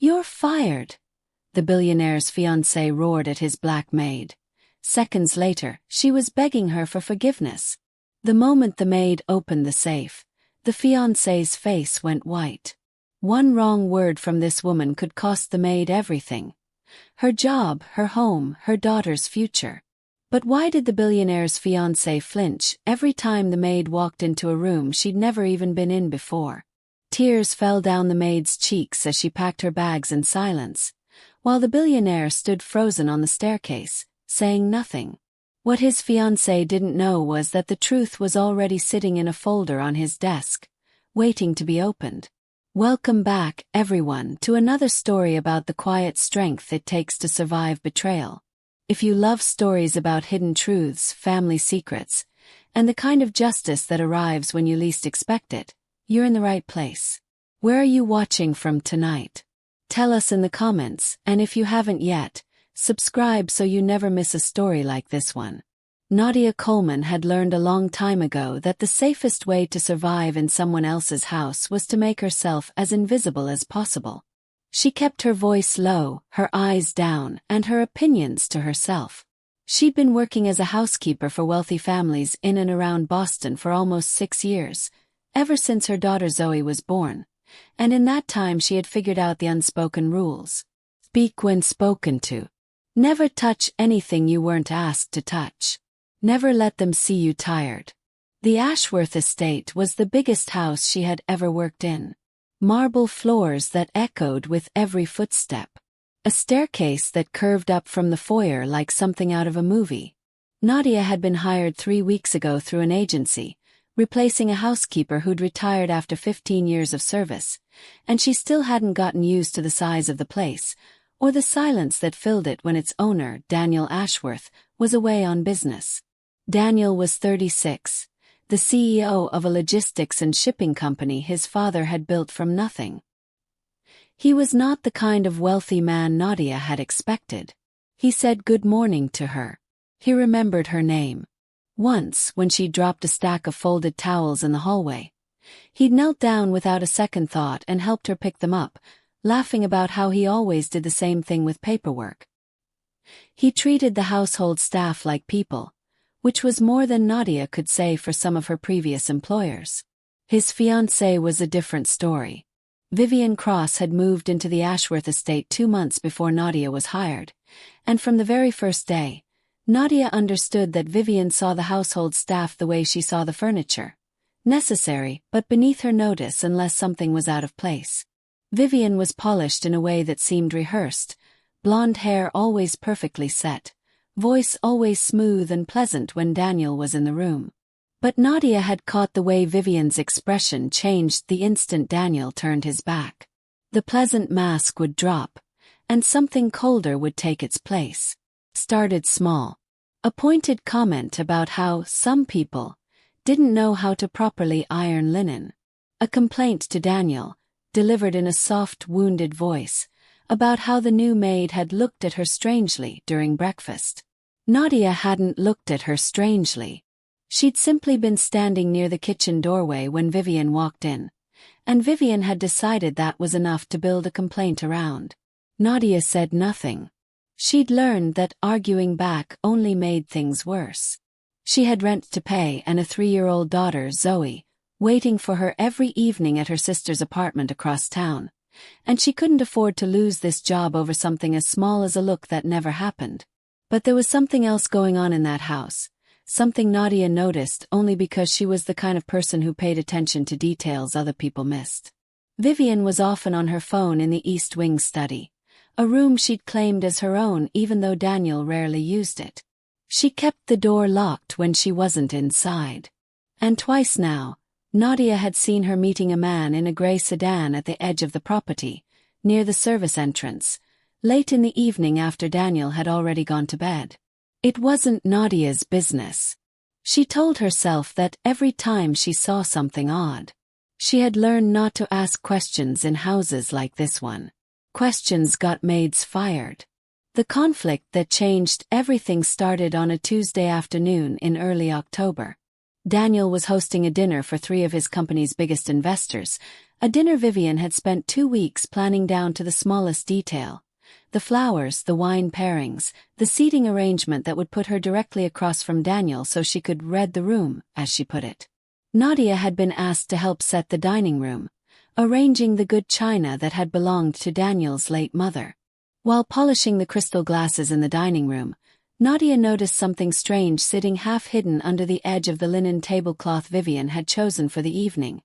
"You're fired," the billionaire's fiancée roared at his black maid. Seconds later, she was begging her for forgiveness. The moment the maid opened the safe, the fiancé's face went white. One wrong word from this woman could cost the maid everything. Her job, her home, her daughter's future. But why did the billionaire's fiancé flinch every time the maid walked into a room she'd never even been in before? Tears fell down the maid's cheeks as she packed her bags in silence, while the billionaire stood frozen on the staircase, saying nothing. What his fiancée didn't know was that the truth was already sitting in a folder on his desk, waiting to be opened. Welcome back, everyone, to another story about the quiet strength it takes to survive betrayal. If you love stories about hidden truths, family secrets, and the kind of justice that arrives when you least expect it, you're in the right place. Where are you watching from tonight? Tell us in the comments, and if you haven't yet, subscribe so you never miss a story like this one. Nadia Coleman had learned a long time ago that the safest way to survive in someone else's house was to make herself as invisible as possible. She kept her voice low, her eyes down, and her opinions to herself. She'd been working as a housekeeper for wealthy families in and around Boston for almost 6 years, ever since her daughter Zoe was born, and in that time she had figured out the unspoken rules. Speak when spoken to. Never touch anything you weren't asked to touch. Never let them see you tired. The Ashworth estate was the biggest house she had ever worked in. Marble floors that echoed with every footstep. A staircase that curved up from the foyer like something out of a movie. Nadia had been hired 3 weeks ago through an agency, replacing a housekeeper who'd retired after 15 years of service, and she still hadn't gotten used to the size of the place, or the silence that filled it when its owner, Daniel Ashworth, was away on business. Daniel was 36, the CEO of a logistics and shipping company his father had built from nothing. He was not the kind of wealthy man Nadia had expected. He said good morning to her. He remembered her name. Once, when she dropped a stack of folded towels in the hallway, he'd knelt down without a second thought and helped her pick them up, laughing about how he always did the same thing with paperwork. He treated the household staff like people, which was more than Nadia could say for some of her previous employers. His fiancée was a different story. Vivian Cross had moved into the Ashworth estate 2 months before Nadia was hired, and from the very first day, Nadia understood that Vivian saw the household staff the way she saw the furniture. Necessary, but beneath her notice unless something was out of place. Vivian was polished in a way that seemed rehearsed, blonde hair always perfectly set, voice always smooth and pleasant when Daniel was in the room. But Nadia had caught the way Vivian's expression changed the instant Daniel turned his back. The pleasant mask would drop, and something colder would take its place. Started small. A pointed comment about how some people didn't know how to properly iron linen. A complaint to Daniel, delivered in a soft, wounded voice, about how the new maid had looked at her strangely during breakfast. Nadia hadn't looked at her strangely. She'd simply been standing near the kitchen doorway when Vivian walked in, and Vivian had decided that was enough to build a complaint around. Nadia said nothing. She'd learned that arguing back only made things worse. She had rent to pay and a 3-year-old daughter, Zoe, waiting for her every evening at her sister's apartment across town, and she couldn't afford to lose this job over something as small as a look that never happened. But there was something else going on in that house, something Nadia noticed only because she was the kind of person who paid attention to details other people missed. Vivian was often on her phone in the East Wing study, a room she'd claimed as her own even though Daniel rarely used it. She kept the door locked when she wasn't inside. And twice now, Nadia had seen her meeting a man in a gray sedan at the edge of the property, near the service entrance, late in the evening after Daniel had already gone to bed. It wasn't Nadia's business. She told herself that every time she saw something odd. She had learned not to ask questions in houses like this one. Questions got maids fired. The conflict that changed everything started on a Tuesday afternoon in early October. Daniel was hosting a dinner for 3 of his company's biggest investors, A dinner Vivian had spent 2 weeks planning down to the smallest detail. The flowers, the wine pairings, the seating arrangement that would put her directly across from Daniel so she could read the room, as she put it. Nadia had been asked to help set the dining room, arranging the good china that had belonged to Daniel's late mother. While polishing the crystal glasses in the dining room, Nadia noticed something strange sitting half-hidden under the edge of the linen tablecloth Vivian had chosen for the evening.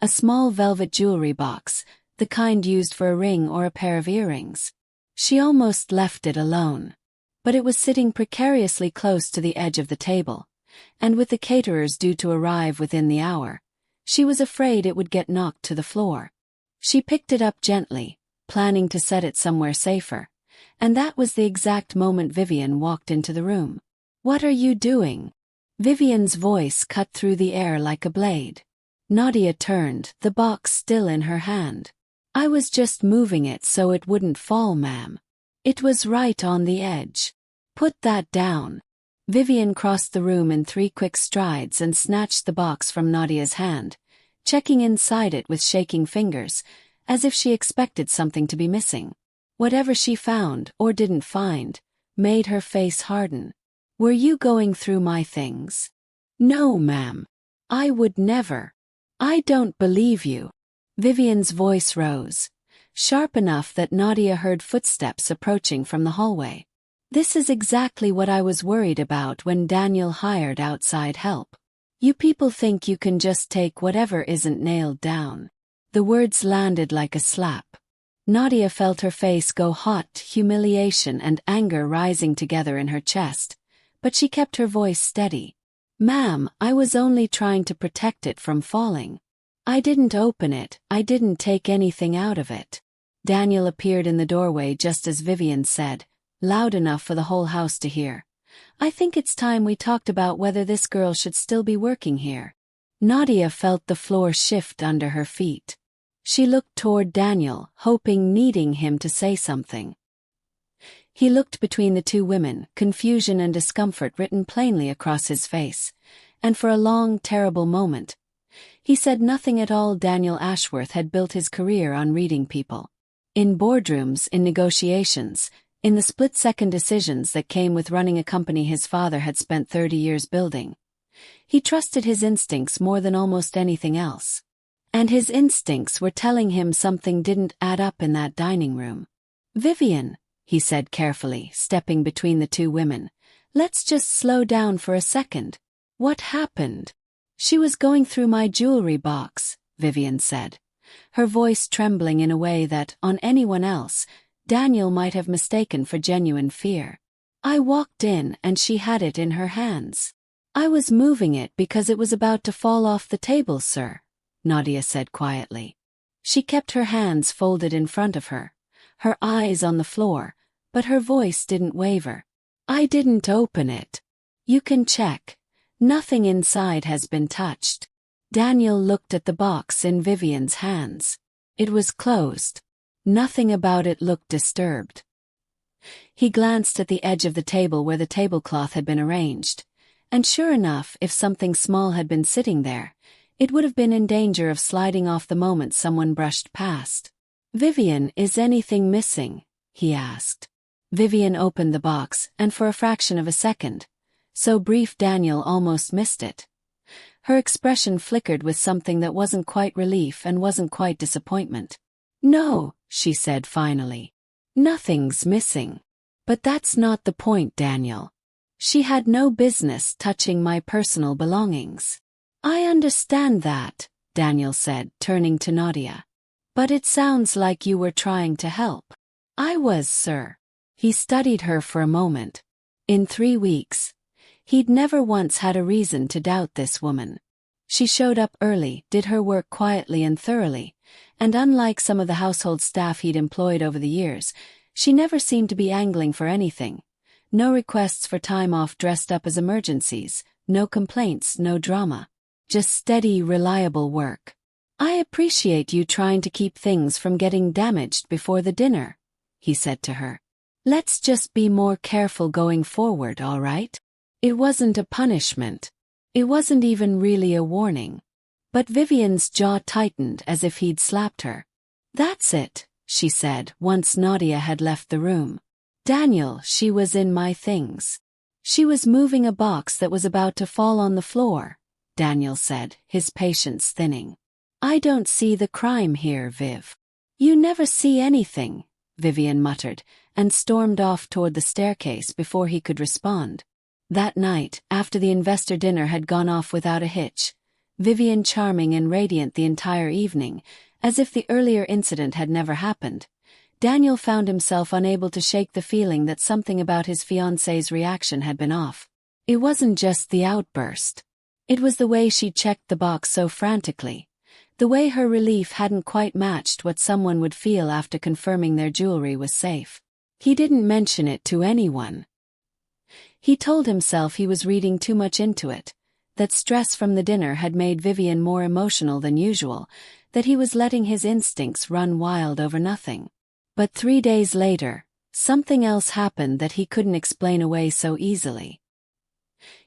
A small velvet jewelry box, the kind used for a ring or a pair of earrings. She almost left it alone. But it was sitting precariously close to the edge of the table, and with the caterers due to arrive within the hour, she was afraid it would get knocked to the floor. She picked it up gently, planning to set it somewhere safer, and that was the exact moment Vivian walked into the room. "What are you doing?" Vivian's voice cut through the air like a blade. Nadia turned, the box still in her hand. "I was just moving it so it wouldn't fall, ma'am. It was right on the edge." "Put that down." Vivian crossed the room in 3 quick strides and snatched the box from Nadia's hand, checking inside it with shaking fingers, as if she expected something to be missing. Whatever she found, or didn't find, made her face harden. "Were you going through my things?" "No, ma'am. I would never." "I don't believe you." Vivian's voice rose, sharp enough that Nadia heard footsteps approaching from the hallway. "This is exactly what I was worried about when Daniel hired outside help. You people think you can just take whatever isn't nailed down." The words landed like a slap. Nadia felt her face go hot, humiliation and anger rising together in her chest, but she kept her voice steady. "Ma'am, I was only trying to protect it from falling. I didn't open it, I didn't take anything out of it." Daniel appeared in the doorway just as Vivian said, loud enough for the whole house to hear, "I think it's time we talked about whether this girl should still be working here." Nadia felt the floor shift under her feet. She looked toward Daniel, needing him to say something. He looked between the 2 women, confusion and discomfort written plainly across his face, and for a long, terrible moment, he said nothing at all. Daniel Ashworth had built his career on reading people. In boardrooms, in negotiations, in the split-second decisions that came with running a company his father had spent 30 years building. He trusted his instincts more than almost anything else. And his instincts were telling him something didn't add up in that dining room. "Vivian," he said carefully, stepping between the 2 women, "let's just slow down for a second. What happened?" "She was going through my jewelry box," Vivian said, her voice trembling in a way that, on anyone else, Daniel might have mistaken for genuine fear. "I walked in and she had it in her hands. I was moving it because it was about to fall off the table, sir," Nadia said quietly. She kept her hands folded in front of her, her eyes on the floor, but her voice didn't waver. "I didn't open it. You can check. Nothing inside has been touched." Daniel looked at the box in Vivian's hands. It was closed. Nothing about it looked disturbed. He glanced at the edge of the table where the tablecloth had been arranged, and sure enough, if something small had been sitting there, it would have been in danger of sliding off the moment someone brushed past. "Vivian, is anything missing?" he asked. Vivian opened the box, and for a fraction of a second, so brief Daniel almost missed it, her expression flickered with something that wasn't quite relief and wasn't quite disappointment. "No," she said finally. "Nothing's missing. But that's not the point, Daniel. She had no business touching my personal belongings." "I understand that," Daniel said, turning to Nadia. "But it sounds like you were trying to help." "I was, sir." He studied her for a moment. In 3 weeks, he'd never once had a reason to doubt this woman. She showed up early, did her work quietly and thoroughly, and unlike some of the household staff he'd employed over the years, she never seemed to be angling for anything. No requests for time off dressed up as emergencies, no complaints, no drama. Just steady, reliable work. "I appreciate you trying to keep things from getting damaged before the dinner," he said to her. "Let's just be more careful going forward, all right?" It wasn't a punishment. It wasn't even really a warning. But Vivian's jaw tightened as if he'd slapped her. "That's it," she said once Nadia had left the room. "Daniel, she was in my things." She was moving a box that was about to fall on the floor, Daniel said, his patience thinning. "I don't see the crime here, Viv." "You never see anything," Vivian muttered, and stormed off toward the staircase before he could respond. That night, after the investor dinner had gone off without a hitch, Vivian charming and radiant the entire evening, as if the earlier incident had never happened, Daniel found himself unable to shake the feeling that something about his fiancée's reaction had been off. It wasn't just the outburst. It was the way she checked the box so frantically, the way her relief hadn't quite matched what someone would feel after confirming their jewelry was safe. He didn't mention it to anyone. He told himself he was reading too much into it, that stress from the dinner had made Vivian more emotional than usual, that he was letting his instincts run wild over nothing. But 3 days later, something else happened that he couldn't explain away so easily.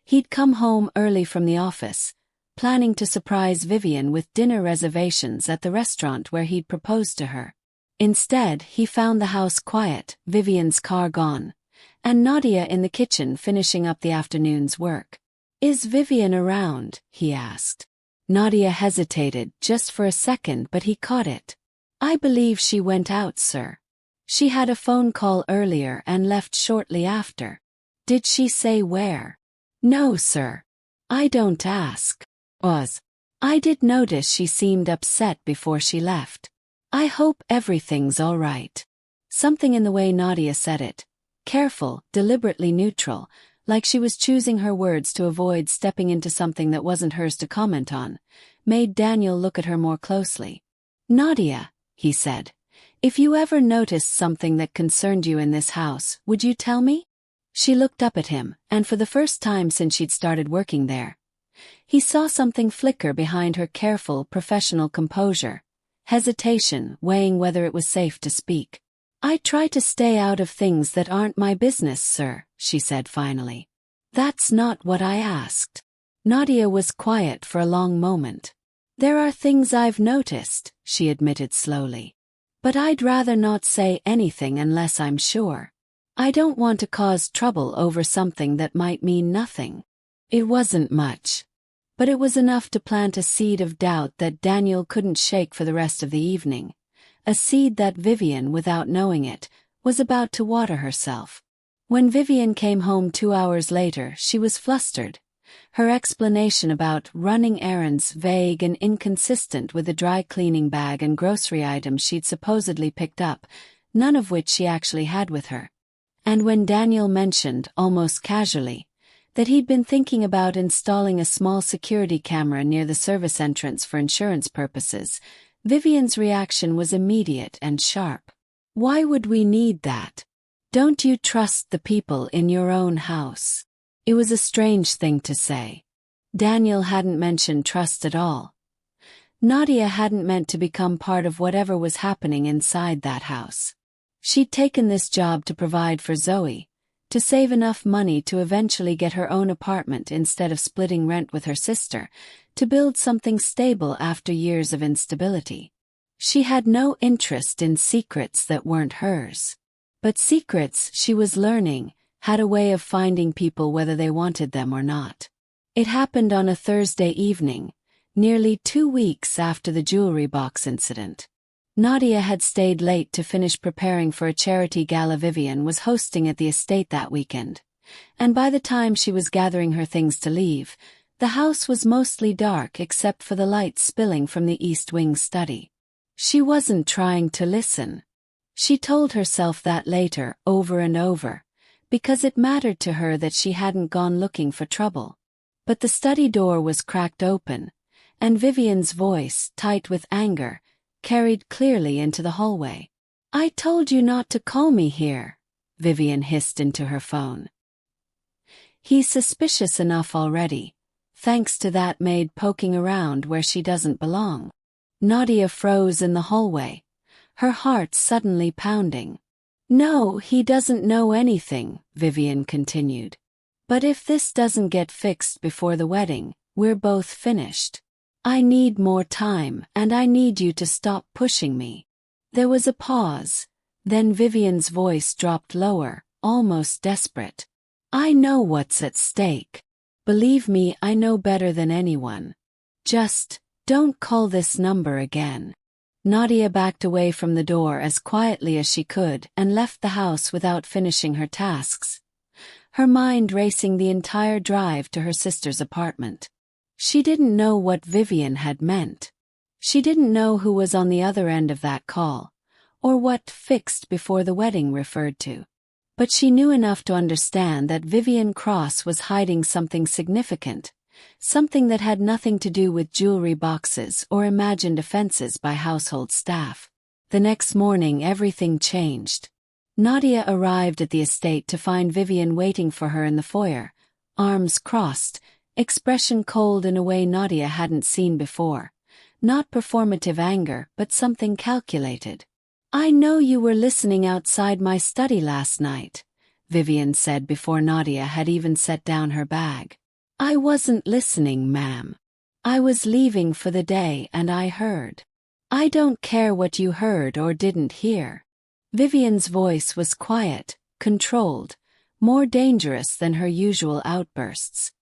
He'd come home early from the office, planning to surprise Vivian with dinner reservations at the restaurant where he'd proposed to her. Instead, he found the house quiet, Vivian's car gone, and Nadia in the kitchen finishing up the afternoon's work. "Is Vivian around?" he asked. Nadia hesitated just for a second, but he caught it. "I believe she went out, sir. She had a phone call earlier and left shortly after." "Did she say where?" "No, sir. I don't ask." I did notice she seemed upset before she left. I hope everything's all right." Something in the way Nadia said it, careful, deliberately neutral, like she was choosing her words to avoid stepping into something that wasn't hers to comment on, made Daniel look at her more closely. "Nadia," he said, "if you ever noticed something that concerned you in this house, would you tell me?" She looked up at him, and for the first time since she'd started working there, he saw something flicker behind her careful, professional composure, hesitation, weighing whether it was safe to speak. "I try to stay out of things that aren't my business, sir," she said finally. "That's not what I asked." Nadia was quiet for a long moment. "There are things I've noticed," she admitted slowly. "But I'd rather not say anything unless I'm sure. I don't want to cause trouble over something that might mean nothing." It wasn't much, but it was enough to plant a seed of doubt that Daniel couldn't shake for the rest of the evening, a seed that Vivian, without knowing it, was about to water herself. When Vivian came home 2 hours later, she was flustered, her explanation about running errands vague and inconsistent with the dry cleaning bag and grocery items she'd supposedly picked up, none of which she actually had with her. And when Daniel mentioned, almost casually, that he'd been thinking about installing a small security camera near the service entrance for insurance purposes, Vivian's reaction was immediate and sharp. "Why would we need that? Don't you trust the people in your own house?" It was a strange thing to say. Daniel hadn't mentioned trust at all. Nadia hadn't meant to become part of whatever was happening inside that house. She'd taken this job to provide for Zoe, to save enough money to eventually get her own apartment instead of splitting rent with her sister, to build something stable after years of instability. She had no interest in secrets that weren't hers. But secrets, she was learning, had a way of finding people whether they wanted them or not. It happened on a Thursday evening, nearly 2 weeks after the jewelry box incident. Nadia had stayed late to finish preparing for a charity gala Vivian was hosting at the estate that weekend, and by the time she was gathering her things to leave, the house was mostly dark except for the light spilling from the East Wing study. She wasn't trying to listen. She told herself that later, over and over, because it mattered to her that she hadn't gone looking for trouble. But the study door was cracked open, and Vivian's voice, tight with anger, carried clearly into the hallway. "I told you not to call me here," Vivian hissed into her phone. "He's suspicious enough already, thanks to that maid poking around where she doesn't belong." Nadia froze in the hallway, her heart suddenly pounding. "No, he doesn't know anything," Vivian continued. "But if this doesn't get fixed before the wedding, we're both finished." I need more time, and I need you to stop pushing me. There was a pause. Then Vivian's voice dropped lower, almost desperate. I know what's at stake. Believe me, I know better than anyone. Just, don't call this number again. Nadia backed away from the door as quietly as she could and left the house without finishing her tasks, her mind racing the entire drive to her sister's apartment. She didn't know what Vivian had meant. She didn't know who was on the other end of that call, or what "fixed before the wedding" referred to. But she knew enough to understand that Vivian Cross was hiding something significant, something that had nothing to do with jewelry boxes or imagined offenses by household staff. The next morning everything changed. Nadia arrived at the estate to find Vivian waiting for her in the foyer, arms crossed, expression cold in a way Nadia hadn't seen before. Not performative anger, but something calculated. I know you were listening outside my study last night, Vivian said before Nadia had even set down her bag. I wasn't listening, ma'am. I was leaving for the day and I heard. I don't care what you heard or didn't hear. Vivian's voice was quiet, controlled, more dangerous than her usual outbursts.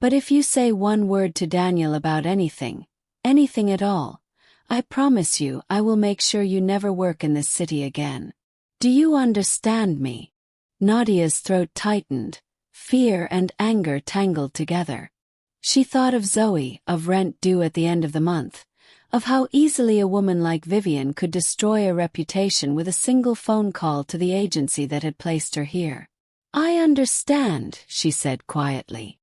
But if you say one word to Daniel about anything at all, I promise you I will make sure you never work in this city again. Do you understand me? Nadia's throat tightened. Fear and anger tangled together. She thought of Zoe, of rent due at the end of the month, of how easily a woman like Vivian could destroy a reputation with a single phone call to the agency that had placed her here. I understand, she said quietly.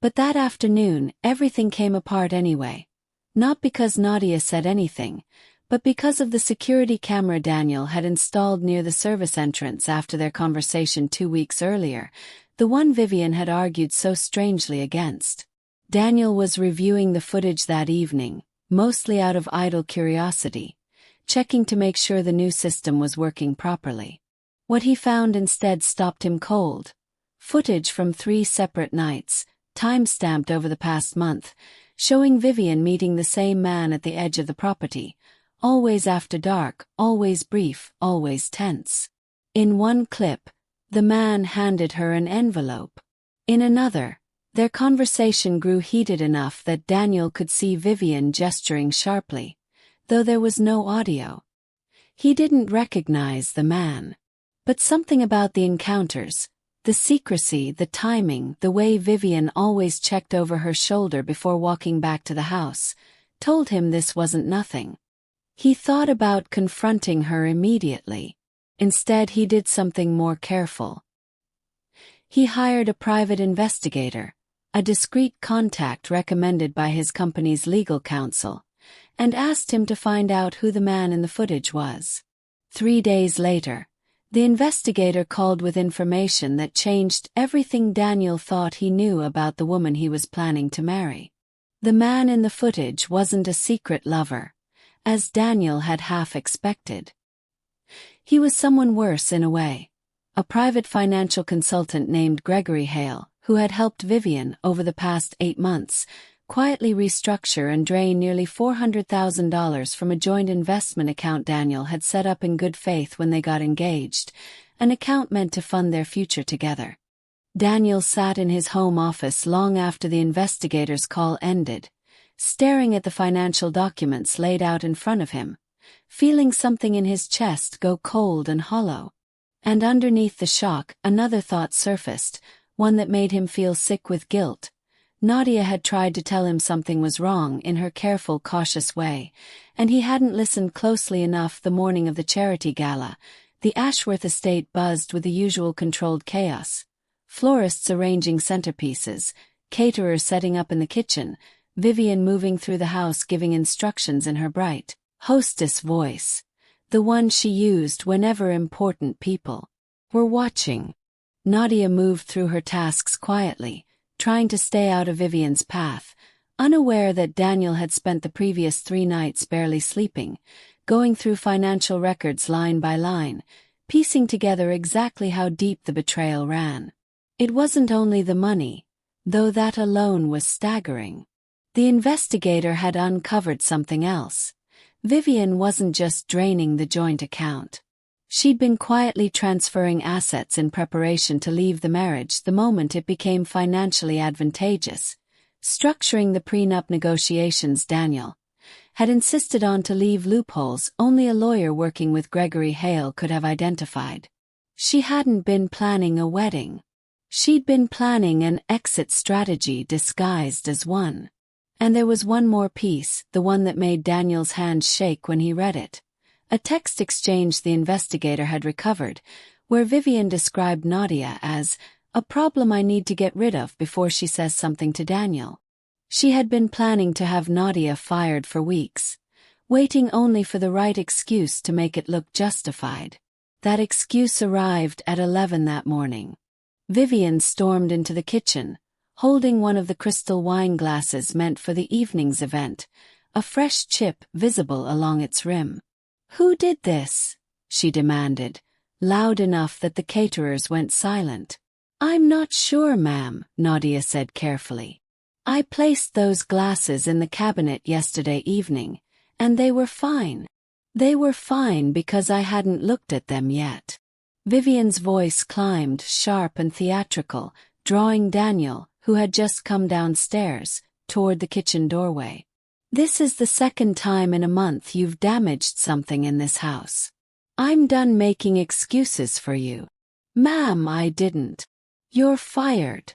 But that afternoon, everything came apart anyway. Not because Nadia said anything, but because of the security camera Daniel had installed near the service entrance after their conversation 2 weeks earlier, the one Vivian had argued so strangely against. Daniel was reviewing the footage that evening, mostly out of idle curiosity, checking to make sure the new system was working properly. What he found instead stopped him cold. Footage from 3 separate nights, time-stamped over the past month, showing Vivian meeting the same man at the edge of the property, always after dark, always brief, always tense. In one clip, the man handed her an envelope. In another, their conversation grew heated enough that Daniel could see Vivian gesturing sharply, though there was no audio. He didn't recognize the man. But something about the encounters, the secrecy, the timing, the way Vivian always checked over her shoulder before walking back to the house, told him this wasn't nothing. He thought about confronting her immediately. Instead, he did something more careful. He hired a private investigator, a discreet contact recommended by his company's legal counsel, and asked him to find out who the man in the footage was. 3 days later, the investigator called with information that changed everything Daniel thought he knew about the woman he was planning to marry. The man in the footage wasn't a secret lover, as Daniel had half expected. He was someone worse in a way, a private financial consultant named Gregory Hale, who had helped Vivian over the past 8 months quietly restructure and drain nearly $400,000 from a joint investment account Daniel had set up in good faith when they got engaged, an account meant to fund their future together. Daniel sat in his home office long after the investigator's call ended, staring at the financial documents laid out in front of him, feeling something in his chest go cold and hollow. And underneath the shock, another thought surfaced, one that made him feel sick with guilt. Nadia had tried to tell him something was wrong in her careful, cautious way, and he hadn't listened closely enough. The morning of the charity gala, the Ashworth estate buzzed with the usual controlled chaos. Florists arranging centerpieces, caterers setting up in the kitchen, Vivian moving through the house giving instructions in her bright hostess voice, the one she used whenever important people were watching. Nadia moved through her tasks quietly, trying to stay out of Vivian's path, unaware that Daniel had spent the previous 3 nights barely sleeping, going through financial records line by line, piecing together exactly how deep the betrayal ran. It wasn't only the money, though that alone was staggering. The investigator had uncovered something else. Vivian wasn't just draining the joint account. She'd been quietly transferring assets in preparation to leave the marriage the moment it became financially advantageous, structuring the prenup negotiations Daniel had insisted on to leave loopholes only a lawyer working with Gregory Hale could have identified. She hadn't been planning a wedding. She'd been planning an exit strategy disguised as one. And there was one more piece, the one that made Daniel's hands shake when he read it. A text exchange the investigator had recovered, where Vivian described Nadia as a problem I need to get rid of before she says something to Daniel. She had been planning to have Nadia fired for weeks, waiting only for the right excuse to make it look justified. That excuse arrived at 11 that morning. Vivian stormed into the kitchen, holding one of the crystal wine glasses meant for the evening's event, a fresh chip visible along its rim. "Who did this?" she demanded, loud enough that the caterers went silent. "I'm not sure, ma'am," Nadia said carefully. "I placed those glasses in the cabinet yesterday evening, and they were fine. They were fine because I hadn't looked at them yet." Vivian's voice climbed, sharp and theatrical, drawing Daniel, who had just come downstairs, toward the kitchen doorway. "This is the second time in a month you've damaged something in this house. I'm done making excuses for you." "Ma'am, I didn't." "You're fired."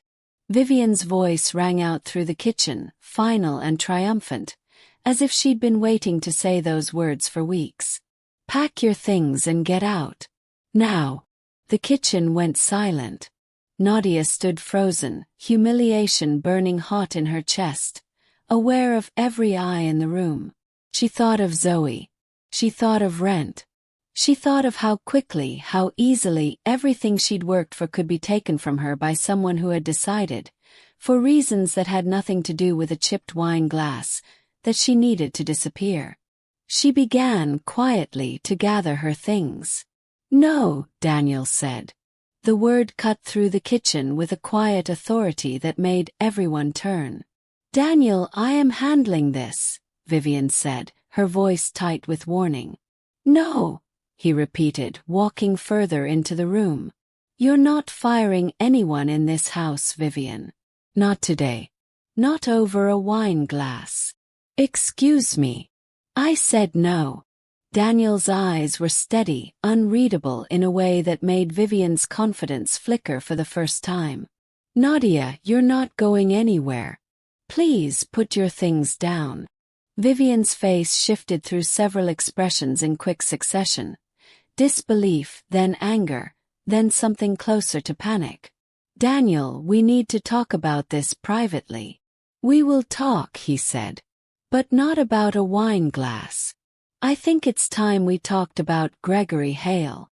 Vivian's voice rang out through the kitchen, final and triumphant, as if she'd been waiting to say those words for weeks. "Pack your things and get out. Now." The kitchen went silent. Nadia stood frozen, humiliation burning hot in her chest, aware of every eye in the room. She thought of Zoe. She thought of rent. She thought of how quickly, how easily everything she'd worked for could be taken from her by someone who had decided, for reasons that had nothing to do with a chipped wine glass, that she needed to disappear. She began, quietly, to gather her things. "No," Daniel said. The word cut through the kitchen with a quiet authority that made everyone turn. "Daniel, I am handling this," Vivian said, her voice tight with warning. "No," he repeated, walking further into the room. "You're not firing anyone in this house, Vivian. Not today. Not over a wine glass." "Excuse me." "I said no." Daniel's eyes were steady, unreadable in a way that made Vivian's confidence flicker for the first time. "Nadia, you're not going anywhere. Please put your things down." Vivian's face shifted through several expressions in quick succession. Disbelief, then anger, then something closer to panic. "Daniel, we need to talk about this privately." "We will talk," he said. "But not about a wine glass. I think it's time we talked about Gregory Hale."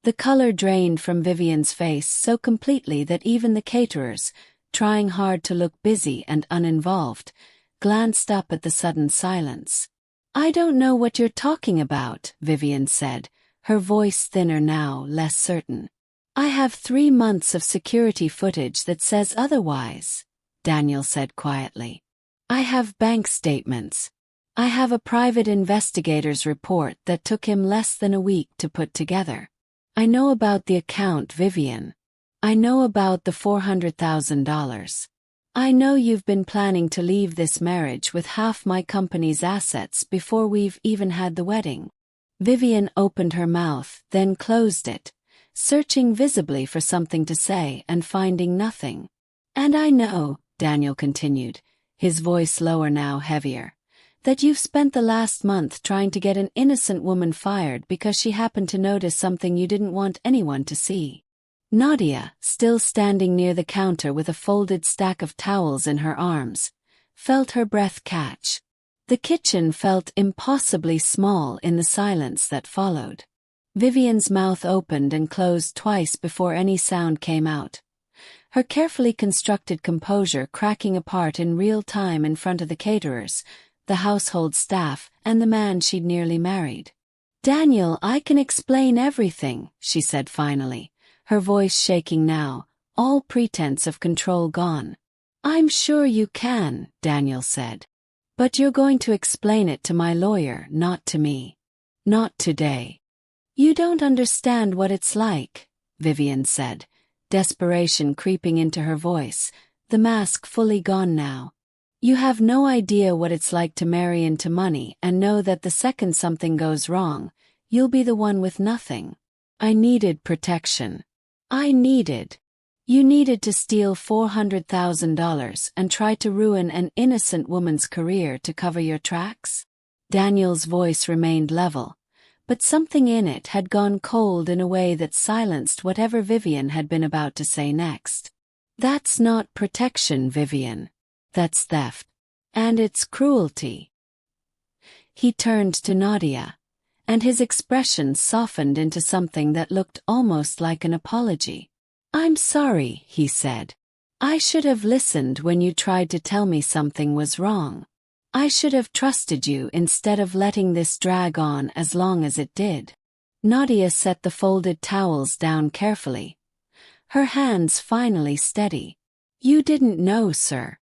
The color drained from Vivian's face so completely that even the caterers, trying hard to look busy and uninvolved, glanced up at the sudden silence. "I don't know what you're talking about," Vivian said, her voice thinner now, less certain. "I have 3 months of security footage that says otherwise," Daniel said quietly. "I have bank statements. I have a private investigator's report that took him less than a week to put together. I know about the account, Vivian. I know about the $400,000. I know you've been planning to leave this marriage with half my company's assets before we've even had the wedding." Vivian opened her mouth, then closed it, searching visibly for something to say and finding nothing. "And I know," Daniel continued, his voice lower now, heavier, "that you've spent the last month trying to get an innocent woman fired because she happened to notice something you didn't want anyone to see." Nadia, still standing near the counter with a folded stack of towels in her arms, felt her breath catch. The kitchen felt impossibly small in the silence that followed. Vivian's mouth opened and closed twice before any sound came out, her carefully constructed composure cracking apart in real time in front of the caterers, the household staff, and the man she'd nearly married. "Daniel, I can explain everything," she said finally, her voice shaking now, all pretense of control gone. "I'm sure you can," Daniel said. But you're going to explain it to my lawyer, not to me. Not today. You don't understand what it's like, Vivian said, desperation creeping into her voice, the mask fully gone now. You have no idea what it's like to marry into money and know that the second something goes wrong, you'll be the one with nothing. I needed protection. You needed to steal $400,000 and try to ruin an innocent woman's career to cover your tracks? Daniel's voice remained level, but something in it had gone cold in a way that silenced whatever Vivian had been about to say next. That's not protection, Vivian. That's theft. And it's cruelty. He turned to Nadia, and his expression softened into something that looked almost like an apology. I'm sorry, he said. I should have listened when you tried to tell me something was wrong. I should have trusted you instead of letting this drag on as long as it did. Nadia set the folded towels down carefully, her hands finally steady. You didn't know, sir.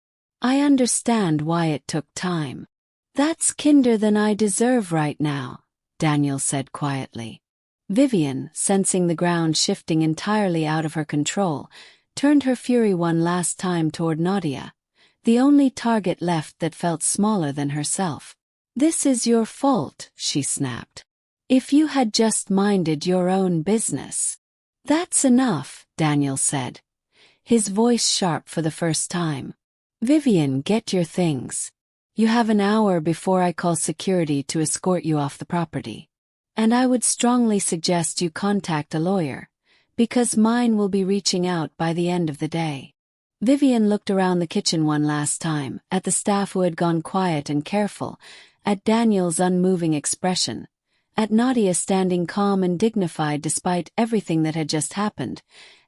I understand why it took time. That's kinder than I deserve right now, Daniel said quietly. Vivian, sensing the ground shifting entirely out of her control, turned her fury one last time toward Nadia, the only target left that felt smaller than herself. This is your fault, she snapped. If you had just minded your own business. That's enough, Daniel said, his voice sharp for the first time. Vivian, get your things. You have an hour before I call security to escort you off the property. And I would strongly suggest you contact a lawyer, because mine will be reaching out by the end of the day. Vivian looked around the kitchen one last time, at the staff who had gone quiet and careful, at Daniel's unmoving expression, at Nadia standing calm and dignified despite everything that had just happened,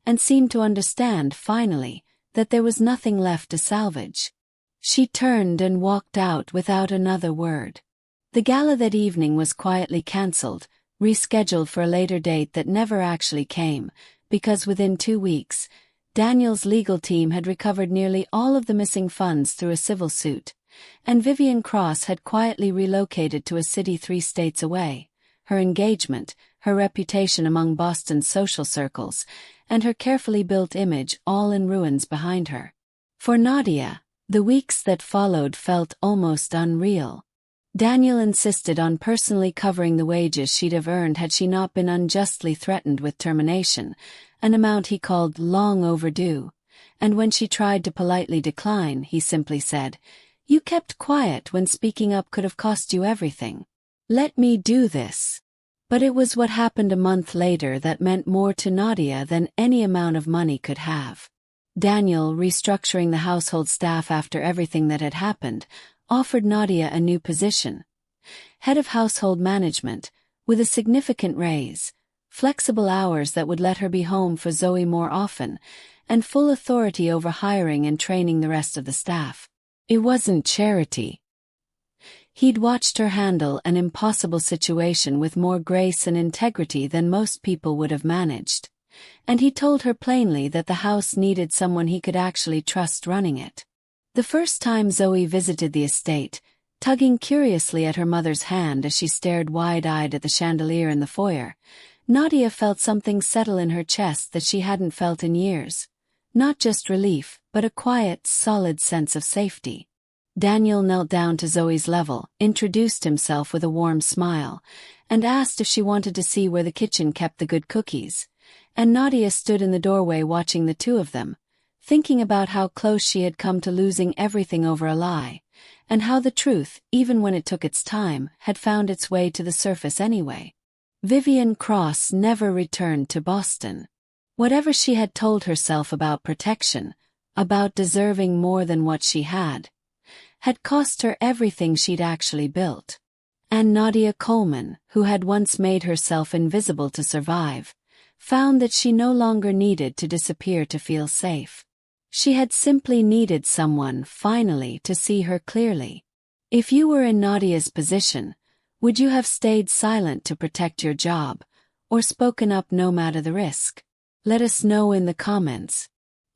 and seemed to understand, finally, that there was nothing left to salvage. She turned and walked out without another word. The gala that evening was quietly cancelled, rescheduled for a later date that never actually came, because within 2 weeks, Daniel's legal team had recovered nearly all of the missing funds through a civil suit, and Vivian Cross had quietly relocated to a city 3 states away. Her engagement, her reputation among Boston's social circles, and her carefully built image all in ruins behind her. For Nadia, the weeks that followed felt almost unreal. Daniel insisted on personally covering the wages she'd have earned had she not been unjustly threatened with termination, an amount he called long overdue, and when she tried to politely decline, he simply said, "You kept quiet when speaking up could have cost you everything. Let me do this." But it was what happened a month later that meant more to Nadia than any amount of money could have. Daniel, restructuring the household staff after everything that had happened, offered Nadia a new position. Head of household management, with a significant raise, flexible hours that would let her be home for Zoe more often, and full authority over hiring and training the rest of the staff. It wasn't charity. He'd watched her handle an impossible situation with more grace and integrity than most people would have managed, and he told her plainly that the house needed someone he could actually trust running it. The first time Zoe visited the estate, tugging curiously at her mother's hand as she stared wide-eyed at the chandelier in the foyer, Nadia felt something settle in her chest that she hadn't felt in years. Not just relief, but a quiet, solid sense of safety. Daniel knelt down to Zoe's level, introduced himself with a warm smile, and asked if she wanted to see where the kitchen kept the good cookies, and Nadia stood in the doorway watching the two of them, thinking about how close she had come to losing everything over a lie, and how the truth, even when it took its time, had found its way to the surface anyway. Vivian Cross never returned to Boston. Whatever she had told herself about protection, about deserving more than what she had cost her everything she'd actually built. And Nadia Coleman, who had once made herself invisible to survive, found that she no longer needed to disappear to feel safe. She had simply needed someone, finally, to see her clearly. If you were in Nadia's position, would you have stayed silent to protect your job, or spoken up no matter the risk? Let us know in the comments.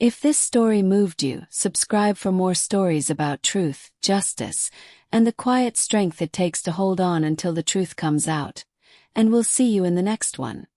If this story moved you, subscribe for more stories about truth, justice, and the quiet strength it takes to hold on until the truth comes out. And we'll see you in the next one.